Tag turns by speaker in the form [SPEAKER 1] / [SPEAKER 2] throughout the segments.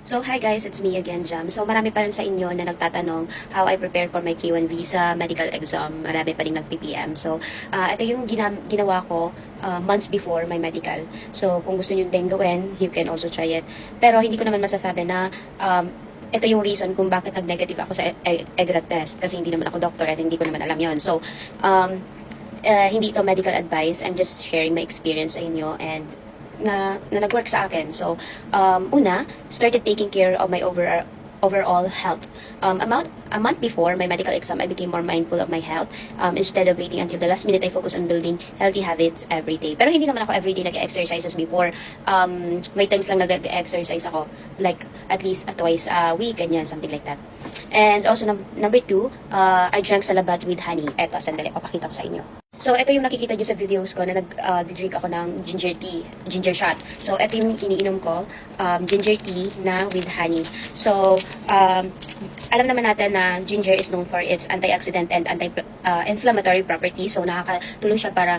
[SPEAKER 1] So, hi guys, it's me again, Jam. So, marami pa rin sa inyo na nagtatanong how I prepare for my K1 visa, medical exam. Marami pa rin nag-PPM. So, ito yung ginawa ko months before my medical. So, kung gusto nyo din gawin, you can also try it. Pero, hindi ko naman masasabi na ito yung reason kung bakit nag-negative ako sa EGRA test. Kasi hindi naman ako doctor at hindi ko naman alam yon. So, hindi ito medical advice. I'm just sharing my experience sa inyo and na nag-work sa akin. So, una, started taking care of my overall health. A month before my medical exam, I became more mindful of my health. Instead of waiting until the last minute, I focus on building healthy habits every day. Pero hindi naman ako every day nag-exercises before. May times lang nag-exercise ako, like at least twice a week, ganyan, something like that. And also, number two, I drank salabat with honey. Eto, sandali, papakita ko sa inyo. So, ito yung nakikita nyo sa videos ko na nag-drink ako ng ginger tea, ginger shot. So, ito yung iniinom ko, ginger tea na with honey. So, alam naman natin na ginger is known for its antioxidant and anti-inflammatory properties. So, nakakatulong siya para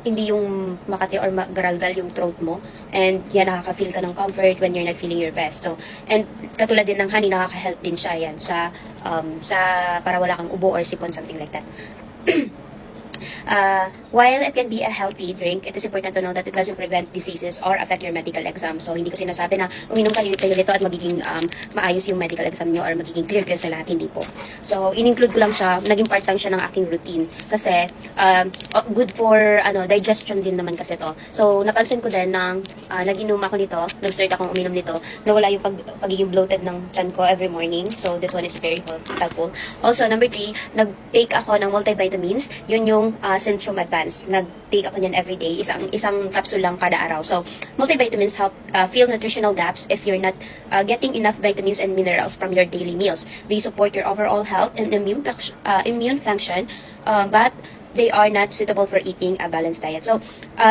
[SPEAKER 1] hindi yung makati or garalgal yung throat mo. And yan, nakaka-feel ka ng comfort when you're not feeling your best. So, and katulad din ng honey, nakaka-help din siya yan sa para wala kang ubo or sipon, something like that. While it can be a healthy drink, it is important to know that it doesn't prevent diseases or affect your medical exam. So, hindi ko sinasabi na uminom kayo nito at magiging maayos yung medical exam nyo or magiging clear sa lahat. Hindi po. So, in-include ko lang siya, naging part lang siya ng aking routine. Kasi, good for digestion din naman kasi to. So, napansin ko din nang nag-inom ako nito, nag-start akong uminom nito, nawala yung pagiging bloated ng tiyan ko every morning. So, this one is very helpful. Also, number 3, nag-take ako ng multivitamins. Yun yung Centrum Advance. Nag-take ako niyan every day. Isang capsule lang kada araw. So, multivitamins help fill nutritional gaps if you're not getting enough vitamins and minerals from your daily meals. They support your overall health and immune function, but they are not suitable for eating a balanced diet. So,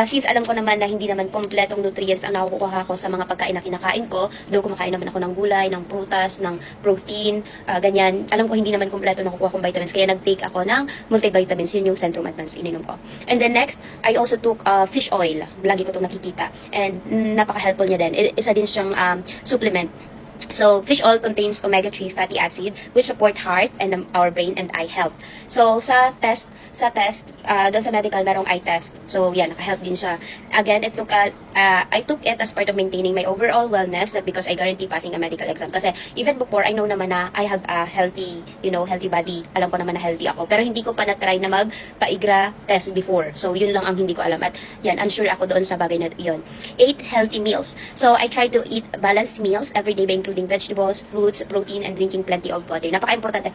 [SPEAKER 1] since alam ko naman na hindi naman kompletong nutrients ang nakukuha ko sa mga pagkain na kinakain ko, though kumakain naman ako ng gulay, ng prutas, ng protein, ganyan, alam ko hindi naman kompleto nakukuha kong vitamins, kaya nag-take ako ng multivitamins, yun yung Centrum Advance ininom ko. And then next, I also took fish oil. Lagi ko itong nakikita. And napaka-helpful niya din. Isa din siyang supplement. So, fish oil contains omega-3 fatty acid which support heart and our brain and eye health. So, sa test, doon sa medical, merong eye test. So, yan, naka-help din siya. Again, I took it as part of maintaining my overall wellness, not because I guarantee passing a medical exam. Kasi, even before, I know naman na I have a healthy body. Alam ko naman na healthy ako. Pero hindi ko pa na-try na magpa-IGRA test before. So, yun lang ang hindi ko alam. At yan, unsure ako doon sa bagay na yun. 8 healthy meals. So, I try to eat balanced meals every day by including vegetables, fruits, protein, and drinking plenty of water. Napaka-importante.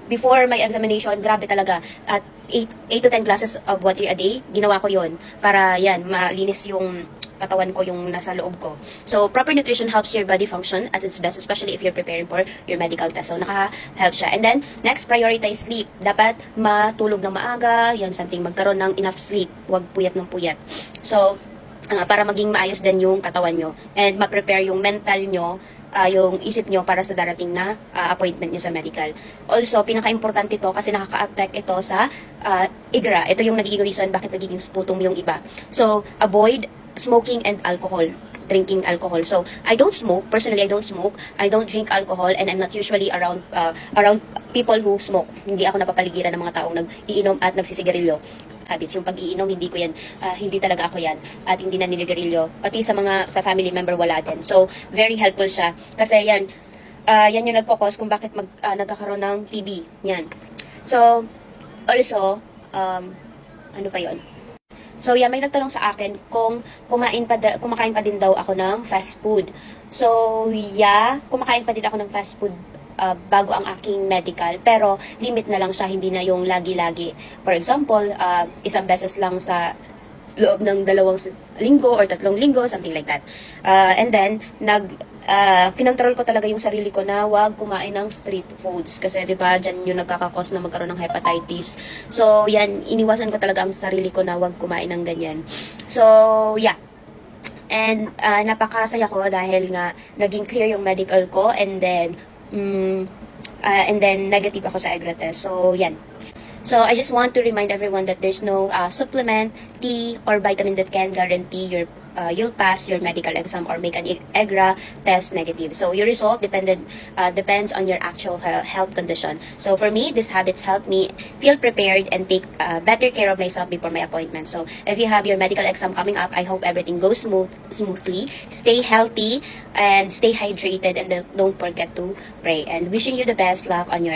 [SPEAKER 1] Before my examination, grabe talaga. At 8 to 10 glasses of water a day, ginawa ko yon para yan, malinis yung katawan ko, yung nasa loob ko. So, proper nutrition helps your body function at its best, especially if you're preparing for your medical test. So, nakaka-help siya. And then, next, prioritize sleep. Dapat matulog ng maaga, yan, something, magkaroon ng enough sleep. Huwag puyat ng puyat. So, para maging maayos din yung katawan nyo. And ma-prepare yung mental nyo, yung isip nyo para sa darating na appointment nyo sa medical. Also, pinaka-importante ito kasi nakaka-affect ito sa IGRA. Ito yung nagiging reason bakit nagiging sputum yung iba. So, avoid smoking and drinking alcohol. So, I don't smoke. Personally, I don't smoke. I don't drink alcohol and I'm not usually around people who smoke. Hindi ako napapaligiran ng mga taong nag-iinom at nagsisigarilyo. Habits, yung pag-iinom, hindi ko yan, hindi talaga ako yan, at hindi na niligarilyo. Pati sa family member, wala din. So, very helpful siya. Kasi yan yung nagkakos kung bakit nagkakaroon ng TB. Yan. So, also, ano pa yon? So, yeah, may nagtanong sa akin kung kumakain pa din daw ako ng fast food. So, yeah, kumakain pa din ako ng fast food bago ang aking medical, pero limit na lang siya, hindi na yung lagi-lagi. For example, isang beses lang sa loob ng 2 linggo or 3 linggo, something like that. And then, kinontrol ko talaga yung sarili ko na wag kumain ng street foods kasi 'di ba diyan yung nagkakakos na magkaroon ng hepatitis. So, yan, iniwasan ko talaga ang sarili ko na wag kumain ng ganyan. So, yeah. And napakasaya ko dahil nga naging clear yung medical ko and then negative ako sa EGRA test. So, yan. So, I just want to remind everyone that there's no supplement, tea, or vitamin that can guarantee your you'll pass your medical exam or make an EGRA test negative. So your result depends on your actual health condition. So for me, these habits help me feel prepared and take better care of myself before my appointment. So if you have your medical exam coming up, I hope everything goes smoothly. Stay healthy and stay hydrated, and don't forget to pray. And wishing you the best luck on your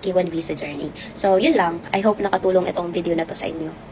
[SPEAKER 1] K1 visa journey. So yun lang. I hope nakatulong itong video na to sa inyo.